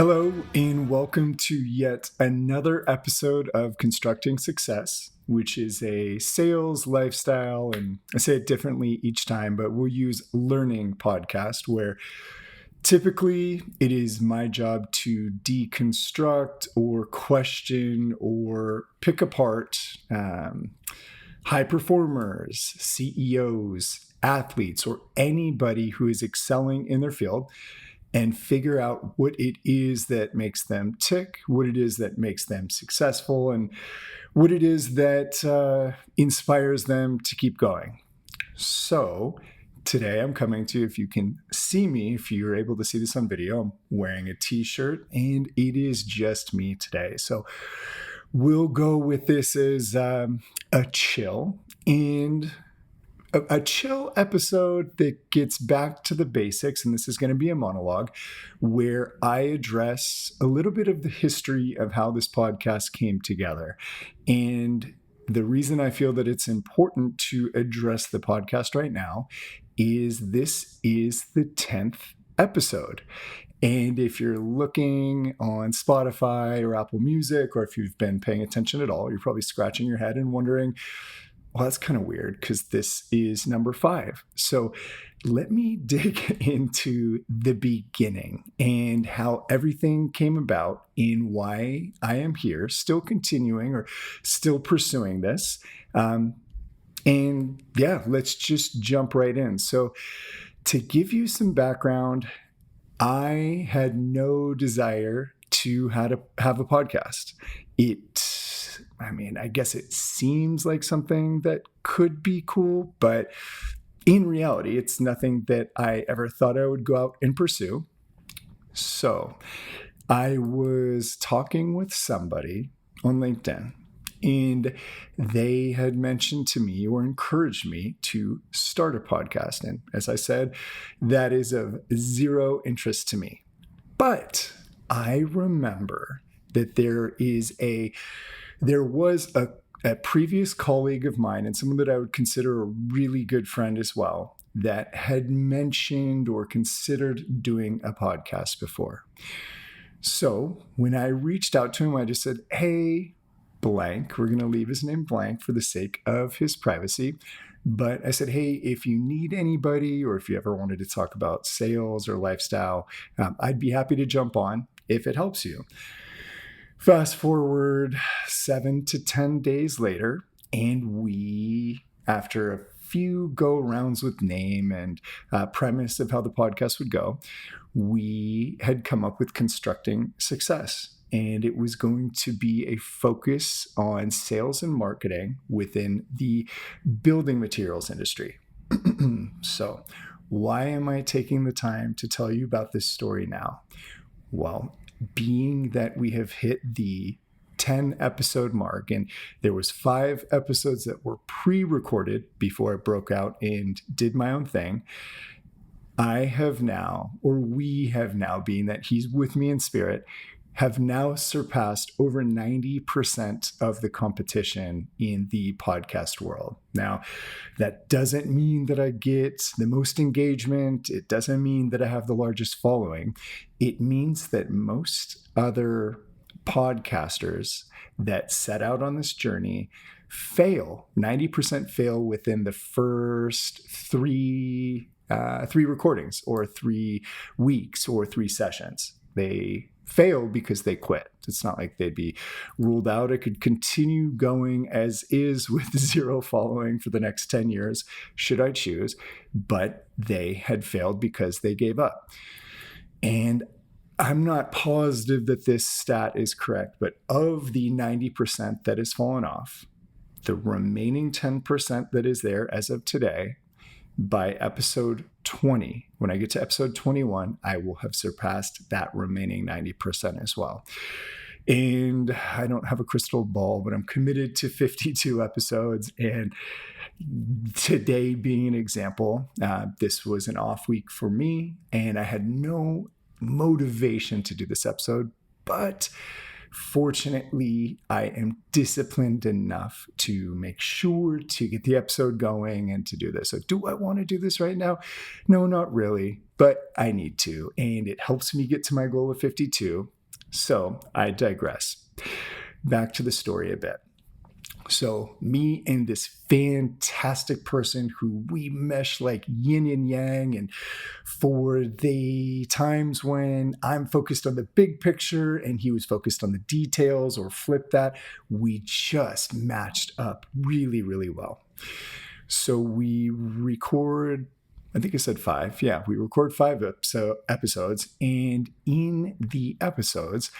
Hello, and welcome to yet another episode of Constructing Success, which is a sales, lifestyle, and I say it differently each time, but we'll use learning podcast where typically it is my job to deconstruct or question or pick apart high performers, CEOs, athletes, or anybody who is excelling in their field and figure out what it is that makes them tick, what it is that makes them successful, and what it is that inspires them to keep going. So today I'm coming to, if you can see me, if you're able to see this on video, I'm wearing a t-shirt and it is just me today. So we'll go with this as a chill and a chill episode that gets back to the basics, and this is going to be a monologue where I address a little bit of the history of how this podcast came together. And the reason I feel that it's important to address the podcast right now is this is the 10th episode. And if you're looking on Spotify or Apple Music, or if you've been paying attention at all, you're probably scratching your head and wondering, well, that's kind of weird because this is number 5. So let me dig into the beginning and how everything came about and why I am here, still continuing or still pursuing this. And yeah, let's just jump right in. So to give you some background, I had no desire to have a podcast. I guess it seems like something that could be cool, but in reality, it's nothing that I ever thought I would go out and pursue. So I was talking with somebody on LinkedIn, and they had mentioned to me or encouraged me to start a podcast. And as I said, that is of zero interest to me. But I remember that there was a previous colleague of mine and someone that I would consider a really good friend as well that had mentioned or considered doing a podcast before. So when I reached out to him, I just said, hey, blank, we're going to leave his name blank for the sake of his privacy. But I said, hey, if you need anybody or if you ever wanted to talk about sales or lifestyle, I'd be happy to jump on if it helps you. Fast forward 7 to 10 days later, and we, after a few go rounds with name and premise of how the podcast would go, we had come up with Constructing Success. And it was going to be a focus on sales and marketing within the building materials industry. So why am I taking the time to tell you about this story now? Well, being that we have hit the 10 episode mark, and there was 5 episodes that were pre-recorded before I broke out and did my own thing, we have now, being that he's with me in spirit, have now surpassed over 90% of the competition in the podcast world. Now, that doesn't mean that I get the most engagement. It doesn't mean that I have the largest following. It means that most other podcasters that set out on this journey fail. 90% fail within the first three recordings or 3 weeks or 3 sessions. They fail because they quit. It's not like they'd be ruled out. I could continue going as is with 0 following for the next 10 years, should I choose, but they had failed because they gave up. And I'm not positive that this stat is correct, but of the 90% that has fallen off, the remaining 10% that is there as of today, by episode 20, when I get to episode 21, I will have surpassed that remaining 90% as well. And I don't have a crystal ball, but I'm committed to 52 episodes. And today being an example, this was an off week for me, and I had no motivation to do this episode, but Fortunately, I am disciplined enough to make sure to get the episode going and to do this. So do I want to do this right now? No, not really, but I need to. And it helps me get to my goal of 52. So I digress. Back to the story a bit. So me and this fantastic person who we mesh like yin and yang, and for the times when I'm focused on the big picture and he was focused on the details, or flip that, we just matched up really, really well. So we record, I think I said 5. Yeah, we record 5 episodes. And in the episodes,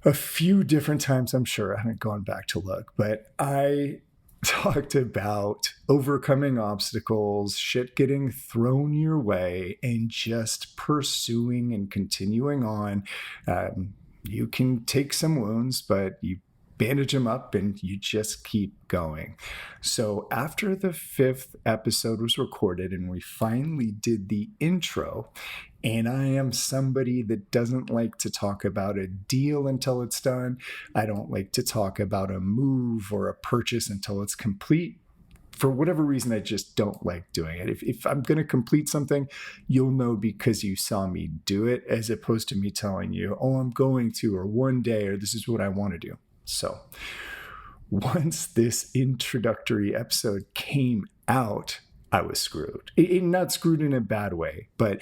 a few different times, I'm sure, I haven't gone back to look, but I talked about overcoming obstacles, shit getting thrown your way, and just pursuing and continuing on. You can take some wounds, but you bandage them up and you just keep going. So after the 5th episode was recorded and we finally did the intro, and I am somebody that doesn't like to talk about a deal until it's done. I don't like to talk about a move or a purchase until it's complete. For whatever reason, I just don't like doing it. If I'm going to complete something, you'll know because you saw me do it, as opposed to me telling you, oh, I'm going to, or one day, or this is what I want to do. So once this introductory episode came out, I was screwed. Not screwed in a bad way, but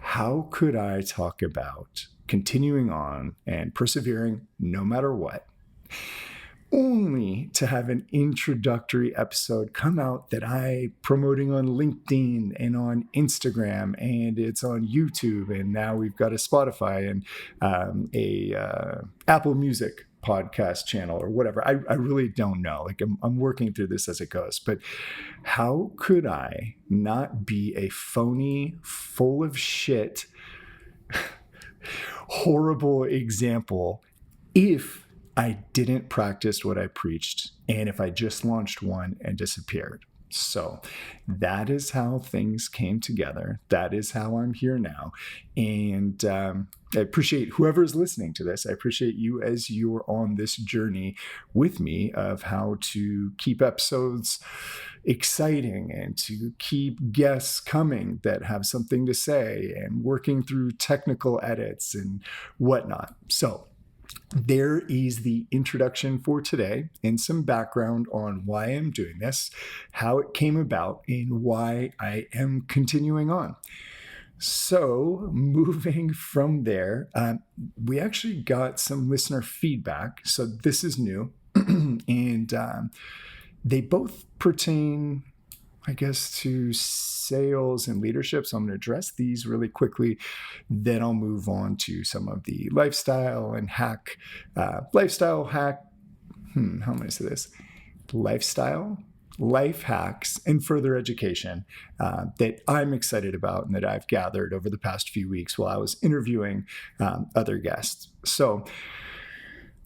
how could I talk about continuing on and persevering no matter what, only to have an introductory episode come out that I'm promoting on LinkedIn and on Instagram, and it's on YouTube, and now we've got a Spotify and a Apple Music podcast channel or whatever. I really don't know. Like I'm working through this as it goes, but how could I not be a phony, full of shit, horrible example if I didn't practice what I preached, and if I just launched one and disappeared? So that is how things came together. That is how I'm here now. And I appreciate whoever's listening to this. I appreciate you as you're on this journey with me of how to keep episodes exciting and to keep guests coming that have something to say, and working through technical edits and whatnot. So there is the introduction for today and some background on why I'm doing this, how it came about, and why I am continuing on. So moving from there, we actually got some listener feedback. So this is new. And they both pertain, I guess, to sales and leadership. So I'm going to address these really quickly. Then I'll move on to some of the lifestyle and hack, lifestyle hack. How am I going to say this? Lifestyle, life hacks, and further education that I'm excited about and that I've gathered over the past few weeks while I was interviewing other guests. So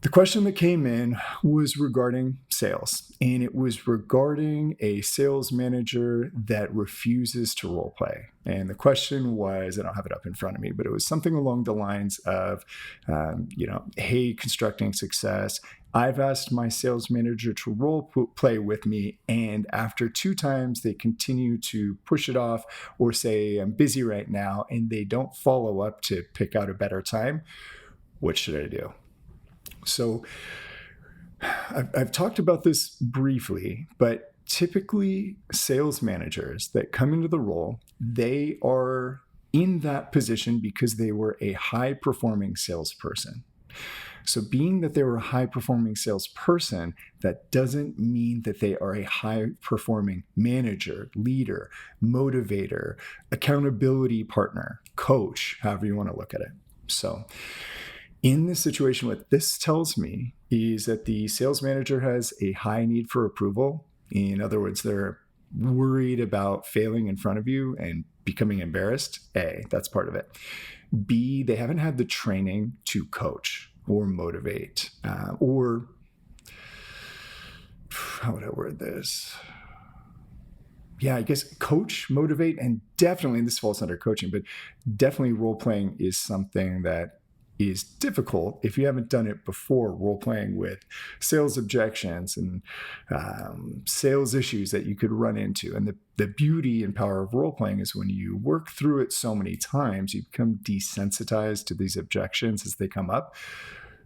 the question that came in was regarding sales, and it was regarding a sales manager that refuses to role play. And the question was, I don't have it up in front of me, but it was something along the lines of, hey, constructing success, I've asked my sales manager to role play with me, and after 2 times, they continue to push it off or say, I'm busy right now, and they don't follow up to pick out a better time. What should I do? So I've talked about this briefly, but typically sales managers that come into the role, they are in that position because they were a high-performing salesperson. So being that they were a high-performing salesperson, that doesn't mean that they are a high-performing manager, leader, motivator, accountability partner, coach, however you want to look at it. So in this situation, what this tells me is that the sales manager has a high need for approval. In other words, they're worried about failing in front of you and becoming embarrassed. A, that's part of it. B, they haven't had the training to coach or motivate, or how would I word this? Yeah, I guess coach, motivate, and definitely, and this falls under coaching, but definitely role playing is something that is difficult if you haven't done it before, role playing with sales objections and sales issues that you could run into. And the beauty and power of role playing is when you work through it so many times, you become desensitized to these objections as they come up.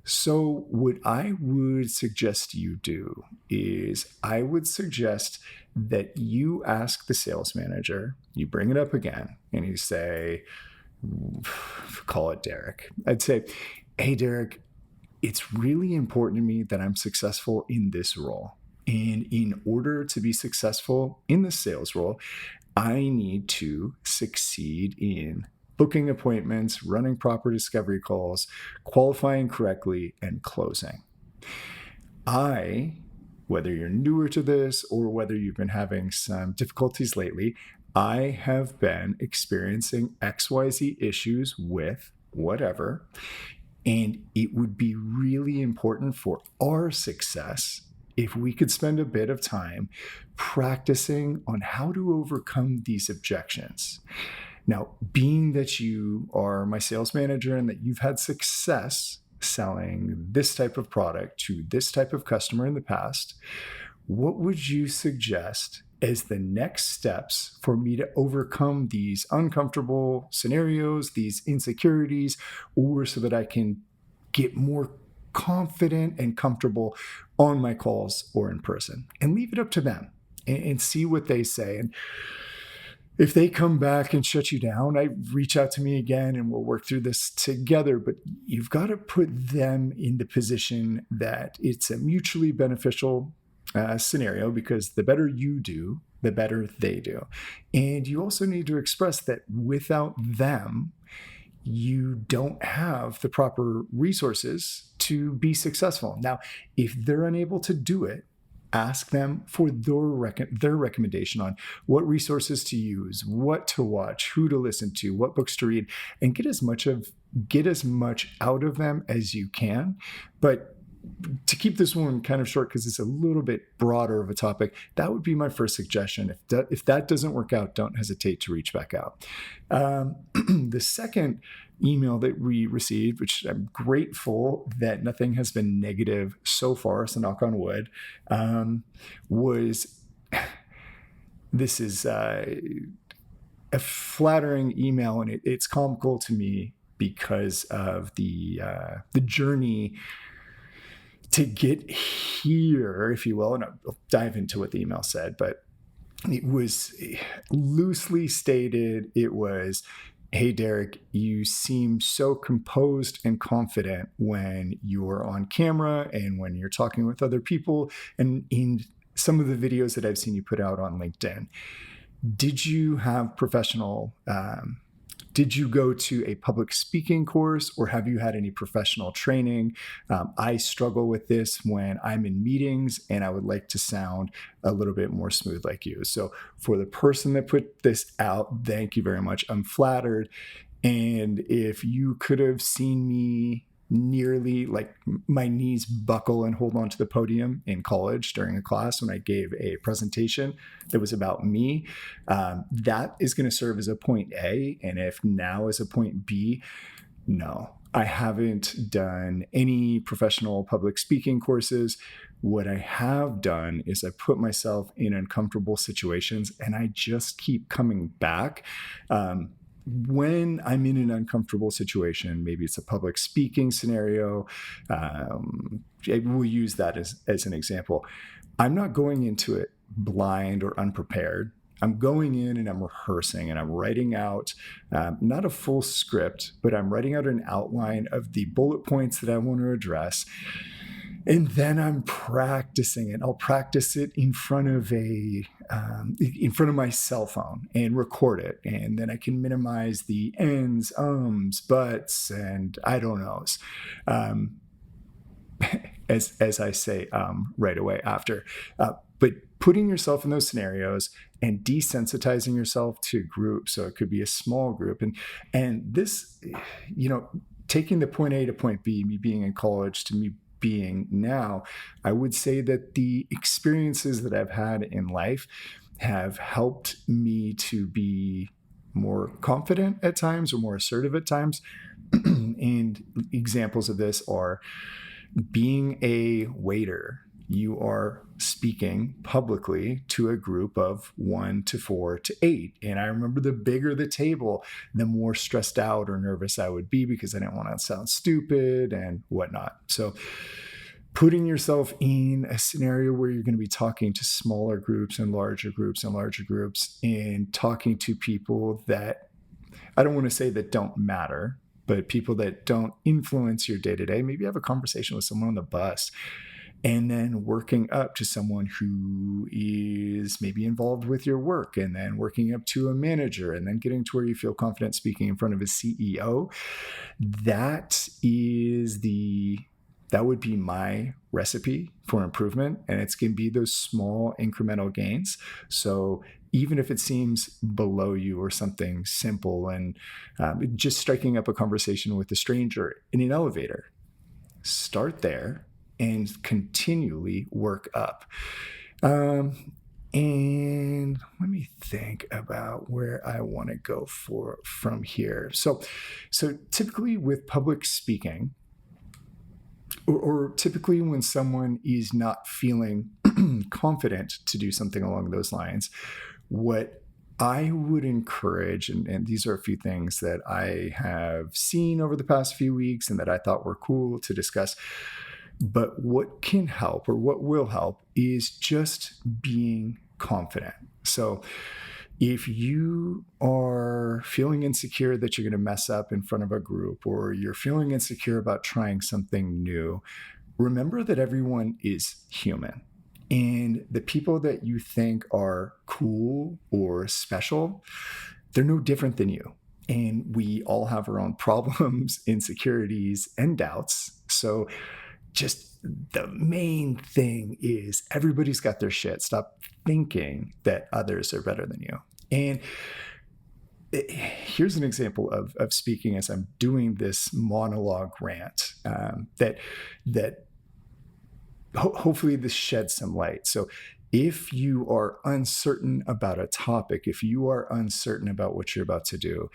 So what I would suggest you do is I would suggest that you ask the sales manager, you bring it up again, and you say, call it Derek. I'd say, hey, Derek, it's really important to me that I'm successful in this role. And in order to be successful in the sales role, I need to succeed in booking appointments, running proper discovery calls, qualifying correctly, and closing. Whether you're newer to this or whether you've been having some difficulties lately, I have been experiencing XYZ issues with whatever, and it would be really important for our success if we could spend a bit of time practicing on how to overcome these objections. Now, being that you are my sales manager and that you've had success selling this type of product to this type of customer in the past, what would you suggest as the next steps for me to overcome these uncomfortable scenarios, these insecurities, or so that I can get more confident and comfortable on my calls or in person? And leave it up to them and see what they say. And if they come back and shut you down, reach out to me again and we'll work through this together. But you've got to put them in the position that it's a mutually beneficial scenario, because the better you do, the better they do. And you also need to express that without them, you don't have the proper resources to be successful. Now, if they're unable to do it, ask them for their recommendation on what resources to use, what to watch, who to listen to, what books to read, and get as much out of them as you can. But to keep this one kind of short, because it's a little bit broader of a topic, that would be my first suggestion. If that doesn't work out, don't hesitate to reach back out. The second email that we received, which I'm grateful that nothing has been negative so far, so knock on wood, was this is a flattering email, and it's comical to me because of the journey to get here, if you will. And I'll dive into what the email said, but it was loosely stated. It was, hey, Derek, you seem so composed and confident when you're on camera and when you're talking with other people and in some of the videos that I've seen you put out on LinkedIn. Did you have did you go to a public speaking course, or have you had any professional training? I struggle with this when I'm in meetings and I would like to sound a little bit more smooth like you. So for the person that put this out, thank you very much. I'm flattered. And if you could have seen me nearly like my knees buckle and hold on to the podium in college during a class when I gave a presentation that was about me, that is going to serve as a point A. And if now as a point B, no, I haven't done any professional public speaking courses. What I have done is I put myself in uncomfortable situations and I just keep coming back. When I'm in an uncomfortable situation, maybe it's a public speaking scenario, we'll use that as an example. I'm not going into it blind or unprepared. I'm going in and I'm rehearsing and I'm writing out, not a full script, but I'm writing out an outline of the bullet points that I want to address. And then I'm practicing it. I'll practice it in front of my cell phone and record it. And then I can minimize the ends, buts, and I don't knows. As I say right away after. But putting yourself in those scenarios and desensitizing yourself to groups. So it could be a small group. And this, taking the point A to point B, me being in college to me being now, I would say that the experiences that I've had in life have helped me to be more confident at times or more assertive at times. And examples of this are being a waiter. You are speaking publicly to a group of 1 to 4 to 8. And I remember the bigger the table, the more stressed out or nervous I would be because I didn't want to sound stupid and whatnot. So putting yourself in a scenario where you're going to be talking to smaller groups and larger groups and larger groups, and talking to people that, I don't want to say that don't matter, but people that don't influence your day-to-day. Maybe have a conversation with someone on the bus, and then working up to someone who is maybe involved with your work, and then working up to a manager, and then getting to where you feel confident speaking in front of a CEO. That would be my recipe for improvement. And it's going to be those small incremental gains. So even if it seems below you or something simple, and just striking up a conversation with a stranger in an elevator, start there and continually work up. And let me think about where I want to go from here. So typically with public speaking, or typically when someone is not feeling confident to do something along those lines, what I would encourage, and these are a few things that I have seen over the past few weeks and that I thought were cool to discuss. But what can help, or what will help, is just being confident. So if you are feeling insecure that you're going to mess up in front of a group, or you're feeling insecure about trying something new, remember that everyone is human. And the people that you think are cool or special, they're no different than you. And we all have our own problems, insecurities, and doubts. So just the main thing is everybody's got their shit. Stop thinking that others are better than you. And here's an example of speaking as I'm doing this monologue rant, that hopefully this sheds some light. So if you are uncertain about a topic, if you are uncertain about what you're about to do,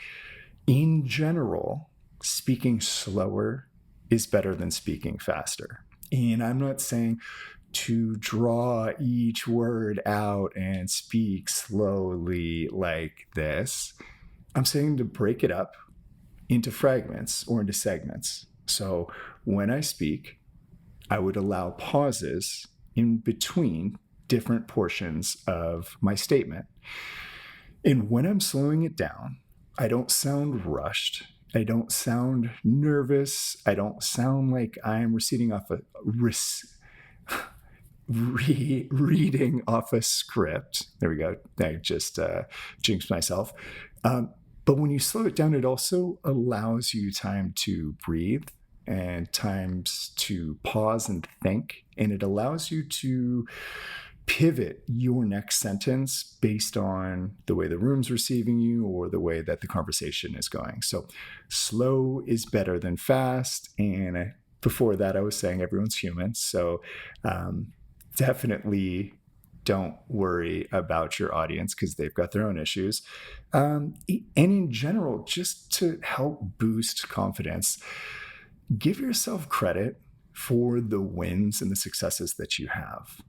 in general, speaking slower is better than speaking faster. And I'm not saying to draw each word out and speak slowly like this. I'm saying to break it up into fragments or into segments. So when I speak, I would allow pauses in between different portions of my statement. And when I'm slowing it down, I don't sound rushed. I don't sound nervous. I don't sound like I'm reading off a script. There we go. I just jinxed myself. But when you slow it down, it also allows you time to breathe and times to pause and think. And it allows you to pivot your next sentence based on the way the room's receiving you or the way that the conversation is going. So slow is better than fast. And before that, I was saying everyone's human. So definitely don't worry about your audience because they've got their own issues. And in general, just to help boost confidence, give yourself credit for the wins and the successes that you have.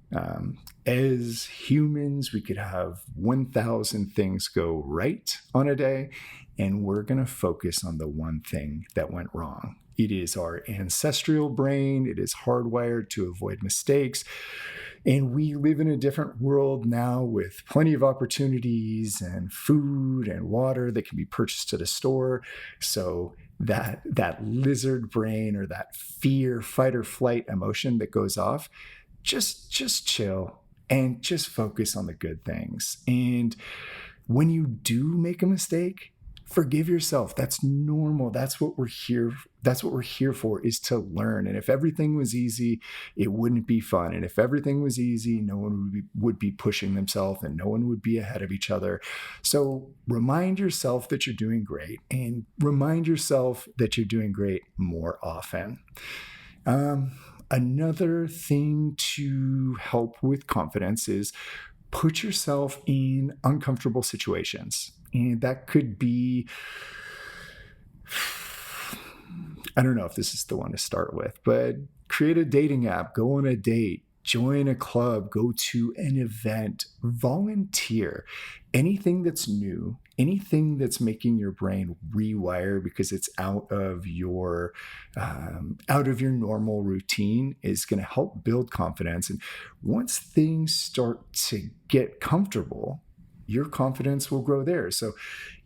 As humans, we could have 1,000 things go right on a day, and we're going to focus on the one thing that went wrong. It is our ancestral brain. It is hardwired to avoid mistakes. And we live in a different world now with plenty of opportunities and food and water that can be purchased at a store. So that lizard brain, or that fear, fight or flight emotion that goes off, just chill and just focus on the good things. And when you do make a mistake, forgive yourself. That's normal. That's what we're here for, is to learn. And if everything was easy, it wouldn't be fun. And if everything was easy, no one would be pushing themselves and no one would be ahead of each other. So remind yourself that you're doing great, and remind yourself that you're doing great more often. Another thing to help with confidence is put yourself in uncomfortable situations. And that could be I don't know if this is the one to start with, but create a dating app, go on a date, join a club, go to an event, volunteer. Anything that's new, anything that's making your brain rewire because it's out of your normal routine is going to help build confidence. And once things start to get comfortable, your confidence will grow there. So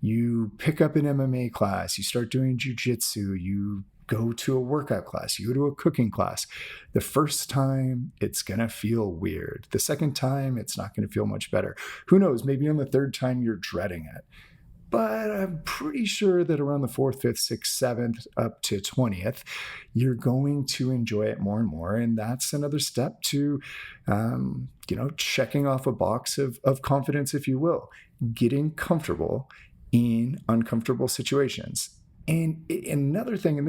you pick up an MMA class, you start doing jujitsu, you go to a workout class, you go to a cooking class. The first time, it's going to feel weird. The second time, it's not going to feel much better. Who knows? Maybe on the third time, you're dreading it. But I'm pretty sure that around the 4th, 5th, 6th, 7th, up to 20th, you're going to enjoy it more and more. And that's another step to, checking off a box of confidence, if you will, getting comfortable in uncomfortable situations. And another thing, and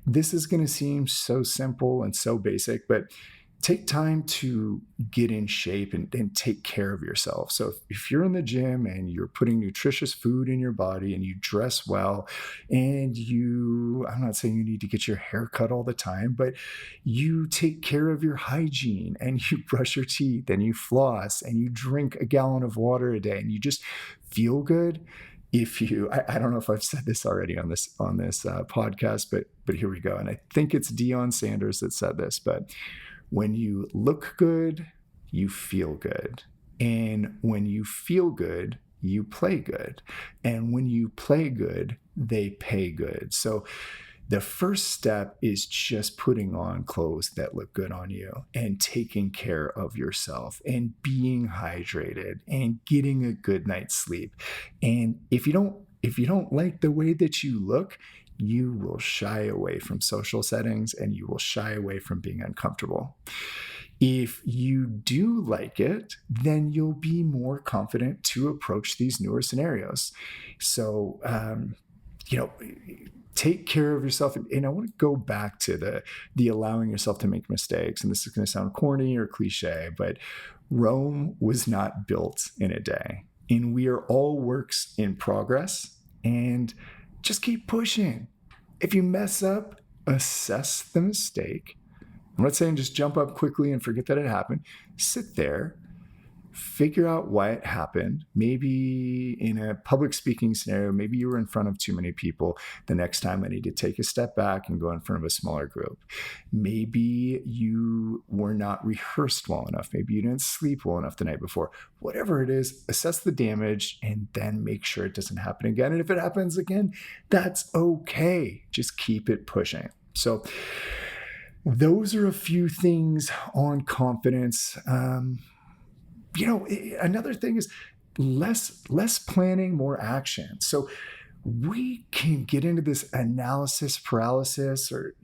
this is going to seem so simple and so basic, but take time to get in shape and take care of yourself. So if you're in the gym and you're putting nutritious food in your body and you dress well and I'm not saying you need to get your hair cut all the time, but you take care of your hygiene and you brush your teeth and you floss and you drink a gallon of water a day and you just feel good. I don't know if I've said this already on this podcast, but here we go. And I think it's Deion Sanders that said this, but when you look good, you feel good. And when you feel good, you play good. And when you play good, they pay good. So the first step is just putting on clothes that look good on you and taking care of yourself and being hydrated and getting a good night's sleep. And if you don't like the way that you look, you will shy away from social settings and you will shy away from being uncomfortable. If you do like it, then you'll be more confident to approach these newer scenarios. So, take care of yourself. And I want to go back to the allowing yourself to make mistakes. And this is going to sound corny or cliche, but Rome was not built in a day. And we are all works in progress. And just keep pushing. If you mess up, assess the mistake. I'm not saying just jump up quickly and forget that it happened. Sit there, figure out why it happened. Maybe in a public speaking scenario, maybe you were in front of too many people. The next time I need to take a step back and go in front of a smaller group. Maybe you were not rehearsed well enough. Maybe you didn't sleep well enough the night before. Whatever it is, assess the damage and then make sure it doesn't happen again. And if it happens again, that's okay. Just keep it pushing. So those are a few things on confidence. Another thing is less planning, more action. So we can get into this analysis paralysis or,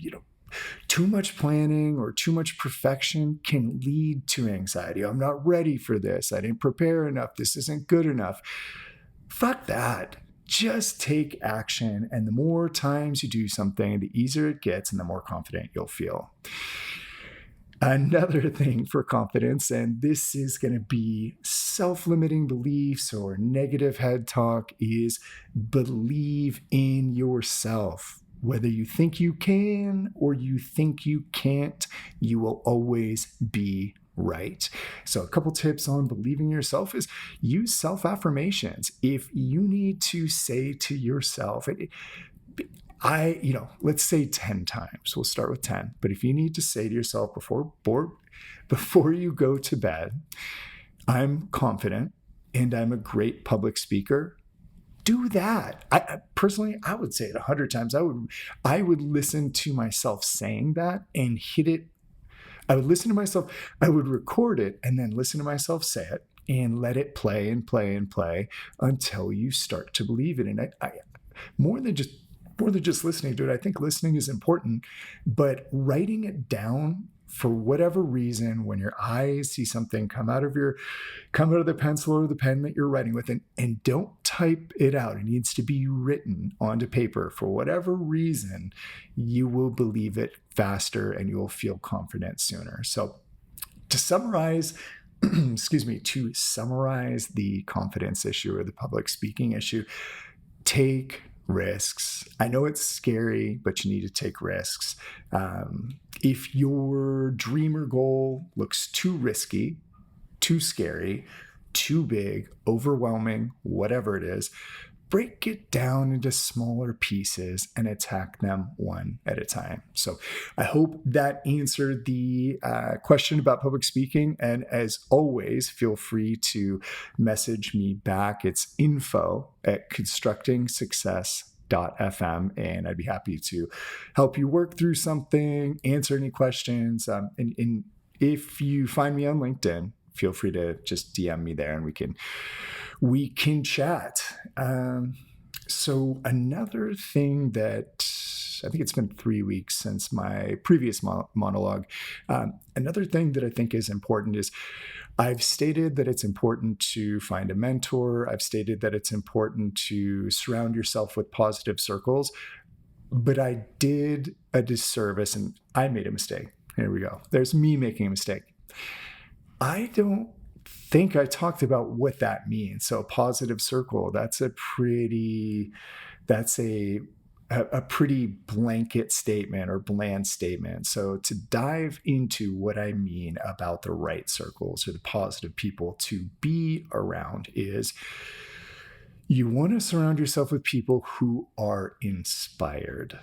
too much planning or too much perfection can lead to anxiety. I'm not ready for this. I didn't prepare enough. This isn't good enough. Fuck that. Just take action. And the more times you do something, the easier it gets and the more confident you'll feel. Another thing for confidence, and this is going to be self-limiting beliefs or negative head talk, is believe in yourself. Whether you think you can or you think you can't, you will always be right. So a couple tips on believing yourself is use self-affirmations. If you need to say to yourself, let's say 10 times. We'll start with 10. But if you need to say to yourself before you go to bed, I'm confident and I'm a great public speaker, do that. I personally, I would say it 100 times. I would listen to myself saying that and hit it. I would listen to myself. I would record it and then listen to myself say it and let it play and play and play until you start to believe it. And I more than just listening to it, I think listening is important, but writing it down for whatever reason, when your eyes see something come out of the pencil or the pen that you're writing with, and don't type it out. It needs to be written onto paper. For whatever reason, you will believe it faster and you will feel confident sooner. So to summarize, to summarize the confidence issue or the public speaking issue, take Risks. I know it's scary, but you need to take risks. If your dream or goal looks too risky, too scary, too big, overwhelming, whatever it is, break it down into smaller pieces and attack them one at a time. So I hope that answered the question about public speaking. And as always, feel free to message me back. It's info@constructingsuccess.fm, and I'd be happy to help you work through something, answer any questions. And if you find me on LinkedIn, feel free to just DM me there and we can chat. So another thing that I think it's been 3 weeks since my previous monologue. Another thing that I think is important is I've stated that it's important to find a mentor. I've stated that it's important to surround yourself with positive circles, but I did a disservice and I made a mistake. Here we go. There's me making a mistake. I don't think I talked about what that means. So a positive circle, that's a pretty blanket statement or bland statement. So to dive into what I mean about the right circles or the positive people to be around is you want to surround yourself with people who are inspired.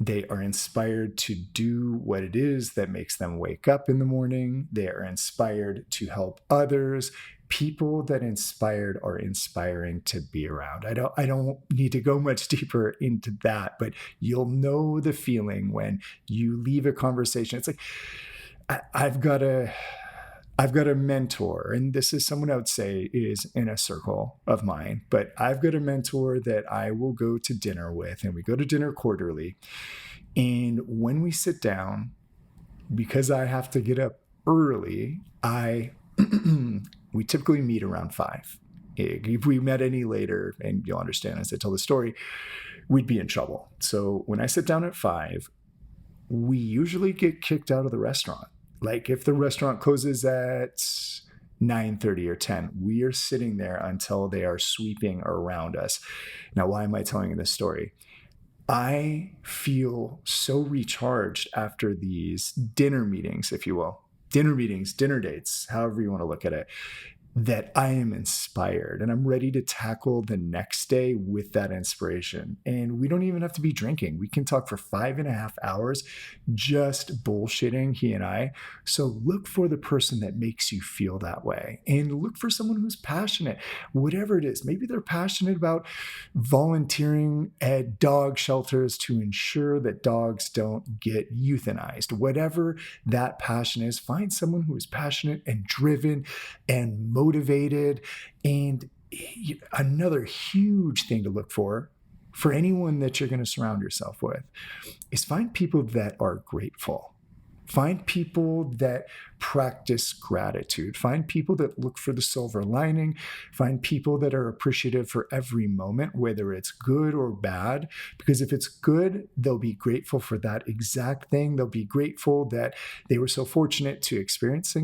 They are inspired to do what it is that makes them wake up in the morning. They are inspired to help others. People that inspired are inspiring to be around. I don't need to go much deeper into that, but you'll know the feeling when you leave a conversation. It's like, I've got a mentor, and this is someone I would say is in a circle of mine, but I've got a mentor that I will go to dinner with, and we go to dinner quarterly. And when we sit down, because I have to get up early, we typically meet around 5. If we met any later, and you'll understand as I tell the story, we'd be in trouble. So when I sit down at 5, we usually get kicked out of the restaurant. Like if the restaurant closes at 9:30 or 10, we are sitting there until they are sweeping around us. Now, why am I telling you this story? I feel so recharged after these dinner meetings, if you will. Dinner meetings, dinner dates, however you want to look at it, that I am inspired and I'm ready to tackle the next day with that inspiration. And we don't even have to be drinking. We can talk for 5.5 hours, just bullshitting, he and I. So look for the person that makes you feel that way and look for someone who's passionate, whatever it is. Maybe they're passionate about volunteering at dog shelters to ensure that dogs don't get euthanized. Whatever that passion is, find someone who is passionate and driven and motivated. And another huge thing to look for anyone that you're going to surround yourself with is find people that are grateful. Find people that practice gratitude. Find people that look for the silver lining. Find people that are appreciative for every moment, whether it's good or bad. Because if it's good, they'll be grateful for that exact thing. They'll be grateful that they were so fortunate to experience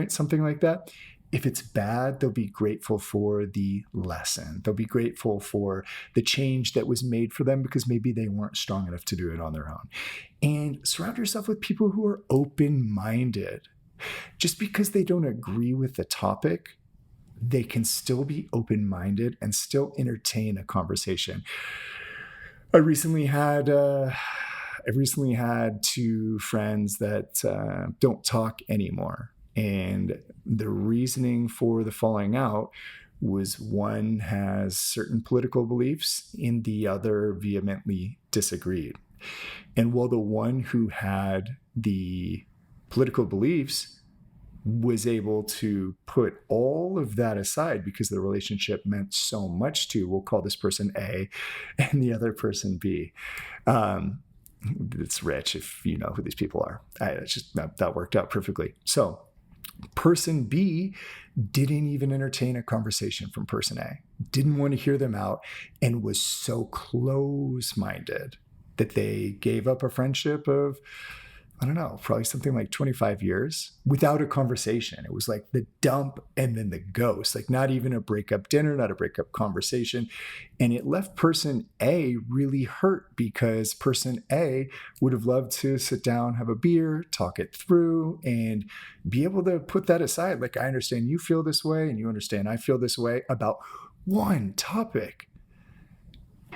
something like that. If it's bad, they'll be grateful for the lesson. They'll be grateful for the change that was made for them because maybe they weren't strong enough to do it on their own. And surround yourself with people who are open-minded. Just because they don't agree with the topic, they can still be open-minded and still entertain a conversation. I recently had 2 friends that don't talk anymore. And the reasoning for the falling out was one has certain political beliefs and the other vehemently disagreed. And while the one who had the political beliefs was able to put all of that aside because the relationship meant so much to, we'll call this person A and the other person B. It's rich if you know who these people are. That worked out perfectly. So person B didn't even entertain a conversation from person A, didn't want to hear them out, and was so close-minded that they gave up a friendship of I don't know, probably something like 25 years without a conversation. It was like the dump and then the ghost, like not even a breakup dinner, not a breakup conversation. And it left person A really hurt because person A would have loved to sit down, have a beer, talk it through, and be able to put that aside. Like, I understand you feel this way and you understand I feel this way about one topic.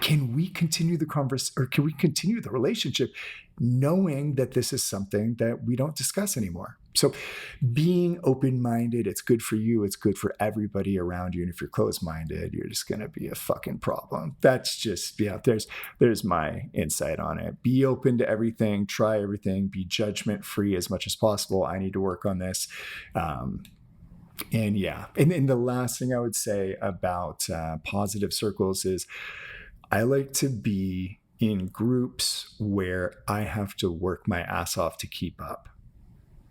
Can we continue the conversation, or can we continue the relationship knowing that this is something that we don't discuss anymore? So being open-minded, it's good for you. It's good for everybody around you. And if you're closed-minded, you're just going to be a fucking problem. That's just, there's my insight on it. Be open to everything, try everything, be judgment-free as much as possible. I need to work on this. And the last thing I would say about positive circles is I like to be in groups where I have to work my ass off to keep up.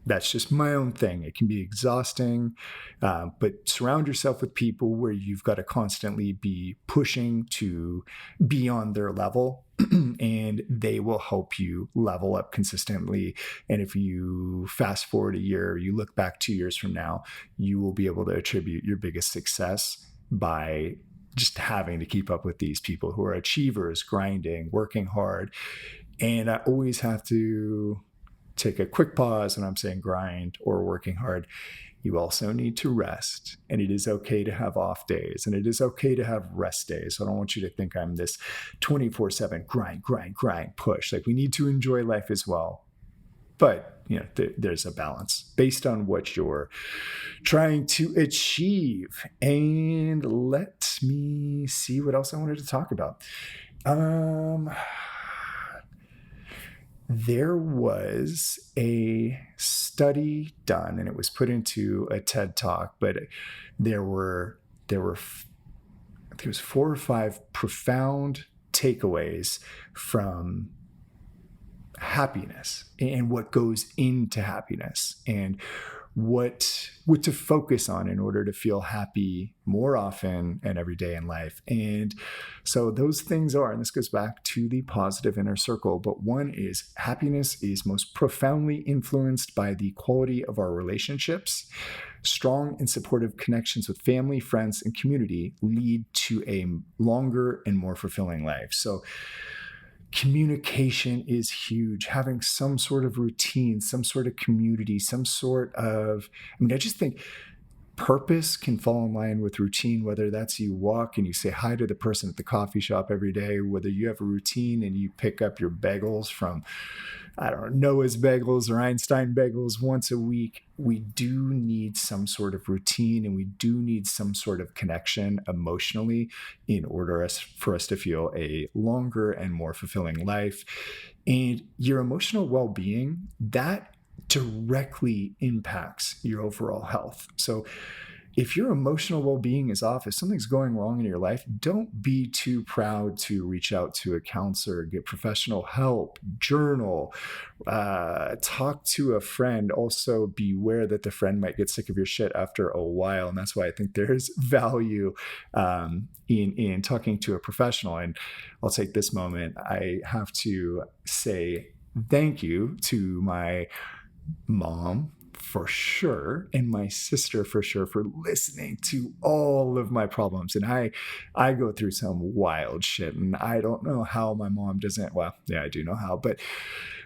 That's just my own thing. It can be exhausting, but surround yourself with people where you've got to constantly be pushing to be on their level, and they will help you level up consistently. And if you fast forward a year, you look back 2 years from now, you will be able to attribute your biggest success by just having to keep up with these people who are achievers, grinding, working hard. And I always have to take a quick pause when I'm saying grind or working hard. You also need to rest, and it is okay to have off days, and it is okay to have rest days. So I don't want you to think I'm this 24/7 grind, push. Like, we need to enjoy life as well. But there's a balance based on what you're trying to achieve. And let me see what else I wanted to talk about. There was a study done, and it was put into a TED Talk, but there were I think it was 4 or 5 profound takeaways from happiness and what goes into happiness, and what to focus on in order to feel happy more often and every day in life. And so those things are, and this goes back to the positive inner circle, but one is happiness is most profoundly influenced by the quality of our relationships. Strong and supportive connections with family, friends, and community lead to a longer and more fulfilling life. So communication is huge. Having some sort of routine, some sort of community, some sort of, I just think purpose can fall in line with routine, whether that's you walk and you say hi to the person at the coffee shop every day, whether you have a routine and you pick up your bagels from, I don't know, Noah's Bagels or Einstein Bagels once a week. We do need some sort of routine, and we do need some sort of connection emotionally in order for us to feel a longer and more fulfilling life. And your emotional well-being, that directly impacts your overall health. So if your emotional well-being is off, if something's going wrong in your life, don't be too proud to reach out to a counselor, get professional help, journal, talk to a friend. Also, beware that the friend might get sick of your shit after a while. And that's why I think there's value in talking to a professional. And I'll take this moment. I have to say thank you to my mom, for sure, and my sister, for sure, for listening to all of my problems. And I go through some wild shit, and I don't know how my mom doesn't. Well, yeah, I do know how, but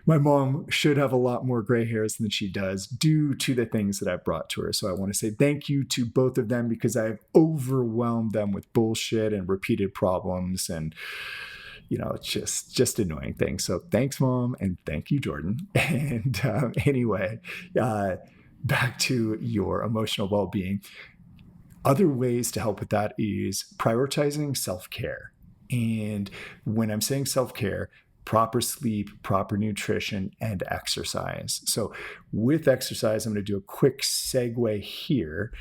my mom should have a lot more gray hairs than she does due to the things that I've brought to her. So I want to say thank you to both of them, because I've overwhelmed them with bullshit and repeated problems, and just annoying things. So thanks, Mom, and thank you, Jordan. And anyway, back to your emotional well-being. Other ways to help with that is prioritizing self-care. And when I'm saying self-care, proper sleep, proper nutrition, and exercise. So with exercise, I'm going to do a quick segue here.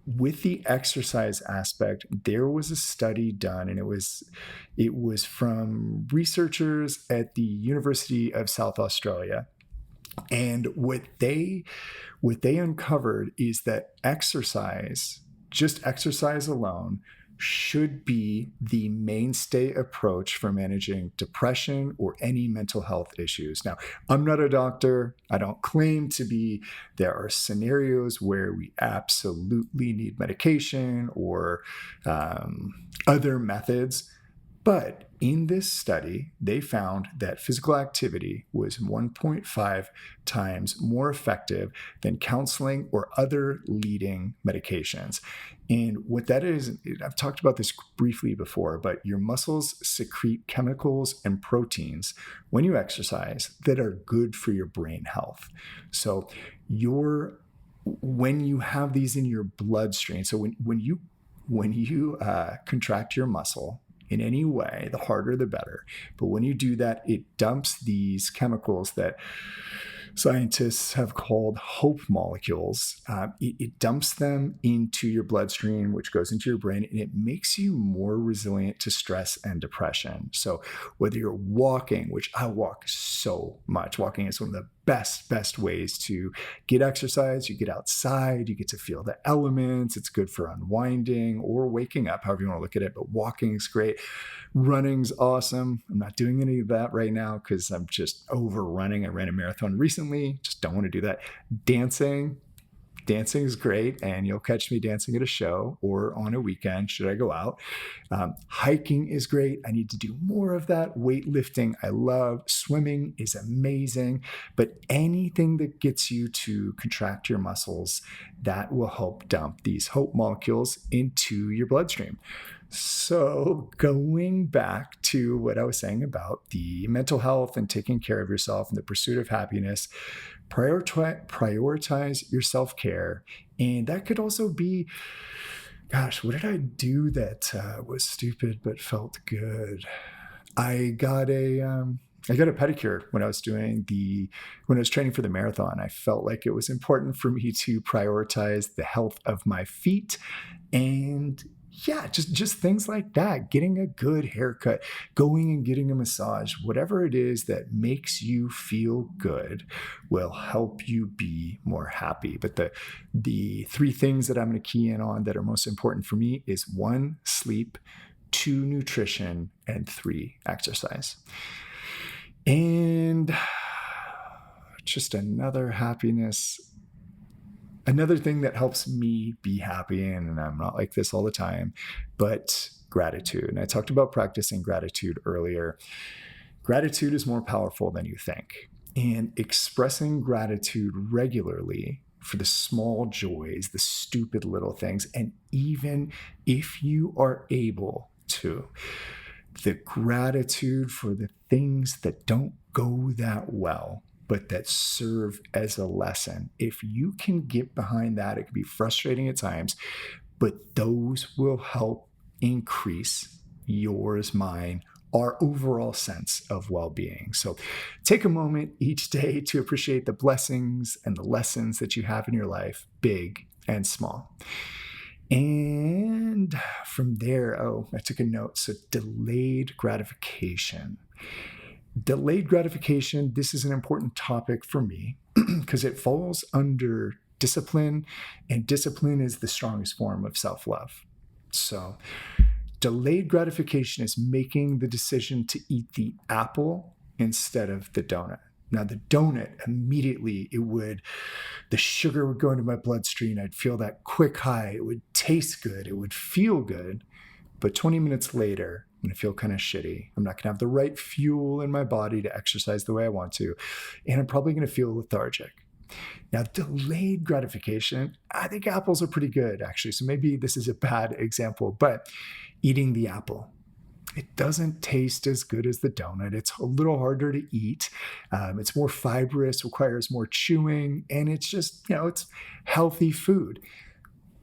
With the exercise aspect, there was a study done, and it was from researchers at the University of South Australia. And what they uncovered is that just exercise alone, should be the mainstay approach for managing depression or any mental health issues. Now, I'm not a doctor. I don't claim to be. There are scenarios where we absolutely need medication or other methods. But in this study, they found that physical activity was 1.5 times more effective than counseling or other leading medications. And what that is, I've talked about this briefly before, but your muscles secrete chemicals and proteins when you exercise that are good for your brain health. So when you have these in your bloodstream, so when you contract your muscle, in any way, the harder the better. But when you do that, it dumps these chemicals that scientists have called hope molecules. It dumps them into your bloodstream, which goes into your brain, and it makes you more resilient to stress and depression. So whether you're walking, which I walk so much, walking is one of the best ways to get exercise. You get outside, you get to feel the elements. It's good for unwinding or waking up, however you want to look at it, but walking is great. Running's awesome. I'm not doing any of that right now because I'm just overrunning. I ran a marathon recently. Just don't want to do that. Dancing is great, and you'll catch me dancing at a show or on a weekend should I go out. Hiking is great. I need to do more of that. Weightlifting, I love. Swimming is amazing. But anything that gets you to contract your muscles, that will help dump these hope molecules into your bloodstream. So going back to what I was saying about the mental health and taking care of yourself and the pursuit of happiness, prioritize your self-care. And that could also be, gosh, what did I do that was stupid but felt good? I got a pedicure when I was training for the marathon. I felt like it was important for me to prioritize the health of my feet, and just things like that. Getting a good haircut, going and getting a massage, whatever it is that makes you feel good will help you be more happy. But the three things that I'm going to key in on that are most important for me is 1, sleep, 2, nutrition, and 3, exercise. And just another thing that helps me be happy, and I'm not like this all the time, but gratitude. And I talked about practicing gratitude earlier. Gratitude is more powerful than you think. And expressing gratitude regularly for the small joys, the stupid little things, and even if you are able to, the gratitude for the things that don't go that well, but that serve as a lesson. If you can get behind that, it can be frustrating at times, but those will help increase yours, mine, our overall sense of well-being. So take a moment each day to appreciate the blessings and the lessons that you have in your life, big and small. And from there, I took a note. So delayed gratification. Delayed gratification, this is an important topic for me because it falls under discipline, and discipline is the strongest form of self-love. So delayed gratification is making the decision to eat the apple instead of the donut. Now, the donut, immediately, the sugar would go into my bloodstream. I'd feel that quick high. It would taste good. It would feel good. But 20 minutes later, I'm going to feel kind of shitty. I'm not going to have the right fuel in my body to exercise the way I want to. And I'm probably going to feel lethargic. Now, delayed gratification, I think apples are pretty good, actually. So maybe this is a bad example, but eating the apple, it doesn't taste as good as the donut. It's a little harder to eat. It's more fibrous, requires more chewing, and it's just, it's healthy food.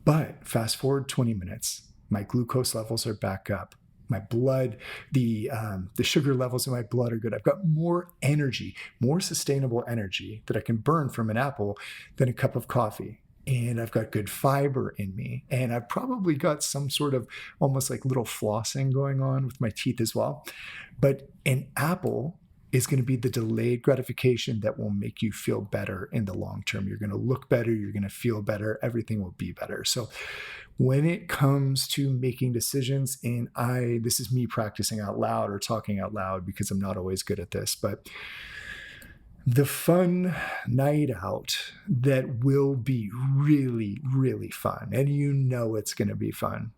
But fast forward 20 minutes, my glucose levels are back up. My blood, the sugar levels in my blood are good. I've got more energy, more sustainable energy that I can burn from an apple than a cup of coffee. And I've got good fiber in me. And I've probably got some sort of almost like little flossing going on with my teeth as well. But an apple is going to be the delayed gratification that will make you feel better in the long term. You're going to look better. You're going to feel better. Everything will be better. So when it comes to making decisions, and this is me practicing out loud or talking out loud because I'm not always good at this, but the fun night out that will be really, really fun, and you know it's going to be fun,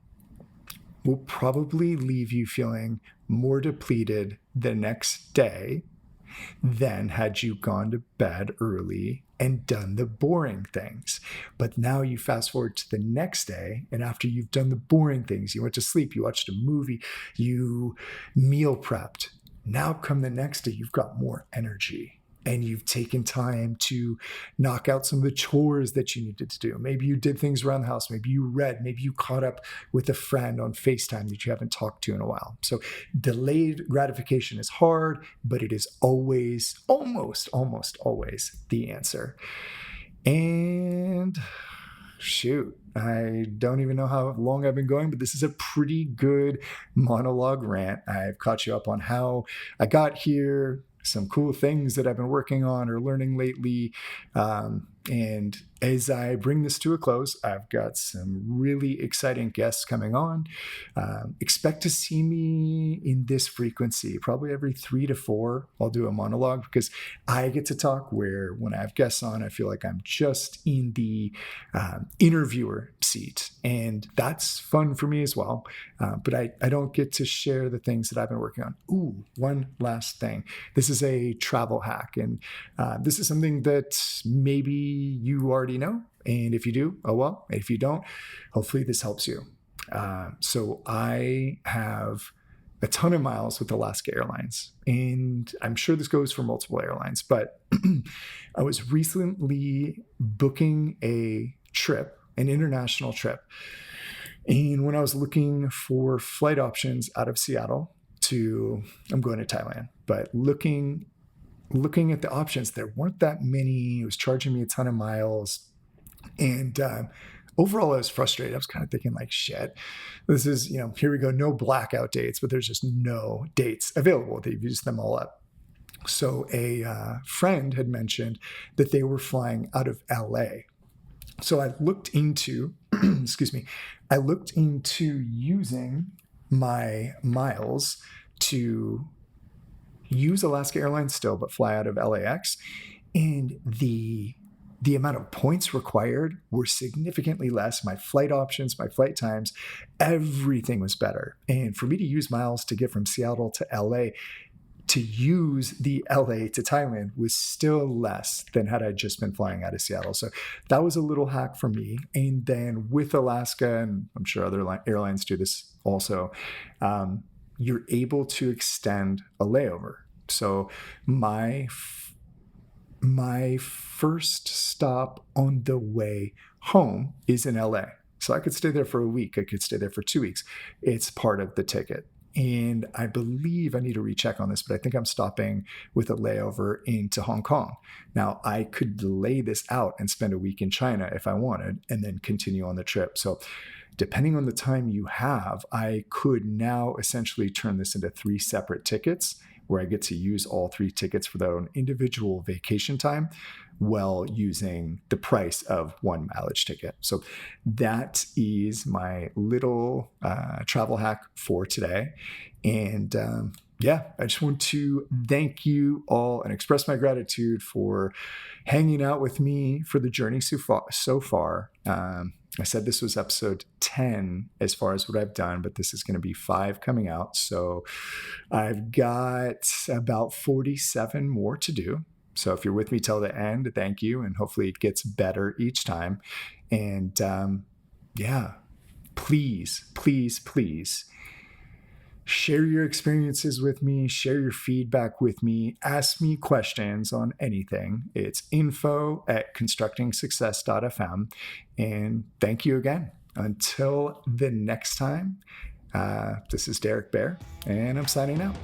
will probably leave you feeling more depleted the next day than had you gone to bed early and done the boring things. But now you fast forward to the next day, and after you've done the boring things, you went to sleep, you watched a movie, you meal prepped. Now come the next day, you've got more energy. And you've taken time to knock out some of the chores that you needed to do. Maybe you did things around the house. Maybe you read. Maybe you caught up with a friend on FaceTime that you haven't talked to in a while. So delayed gratification is hard, but it is always, almost always the answer. And shoot, I don't even know how long I've been going, but this is a pretty good monologue rant. I've caught you up on how I got here, some cool things that I've been working on or learning lately. And as I bring this to a close, I've got some really exciting guests coming on. Expect to see me in this frequency, probably every 3 to 4. I'll do a monologue because I get to talk, where when I have guests on, I feel like I'm just in the interviewer seat. And that's fun for me as well. But I don't get to share the things that I've been working on. Ooh, one last thing. This is a travel hack. And this is something that maybe you already know. And if you do, oh well. If you don't, hopefully this helps you. So I have a ton of miles with Alaska Airlines. And I'm sure this goes for multiple airlines. But I was recently booking a trip, an international trip. And when I was looking for flight options out of Seattle I'm going to Thailand, but looking at the options, there weren't that many. It was charging me a ton of miles. And overall, I was frustrated. I was kind of thinking like, shit, this is, here we go. No blackout dates, but there's just no dates available. They've used them all up. So a friend had mentioned that they were flying out of LA. So I looked into, I looked into using my miles to use Alaska Airlines still, but fly out of LAX. And the amount of points required were significantly less. My flight options, my flight times, everything was better. And for me to use miles to get from Seattle to LA, to use the LA to Thailand was still less than had I just been flying out of Seattle. So that was a little hack for me. And then with Alaska, and I'm sure other airlines do this also, you're able to extend a layover. So my first stop on the way home is in LA. So I could stay there for a week. I could stay there for 2 weeks. It's part of the ticket. And I believe I need to recheck on this, but I think I'm stopping with a layover into Hong Kong. Now, I could delay this out and spend a week in China if I wanted, and then continue on the trip. So depending on the time you have, I could now essentially turn this into 3 separate tickets, where I get to use all 3 tickets for their own individual vacation time while using the price of 1 mileage ticket. So that is my little travel hack for today. And I just want to thank you all and express my gratitude for hanging out with me for the journey so far. I said this was episode 10 as far as what I've done, but this is going to be 5 coming out. So I've got about 47 more to do. So if you're with me till the end, thank you. And hopefully it gets better each time. And please share your experiences with me, share your feedback with me, ask me questions on anything. It's info@constructingsuccess.fm. And thank you again. Until the next time, this is Derek Baer, and I'm signing out.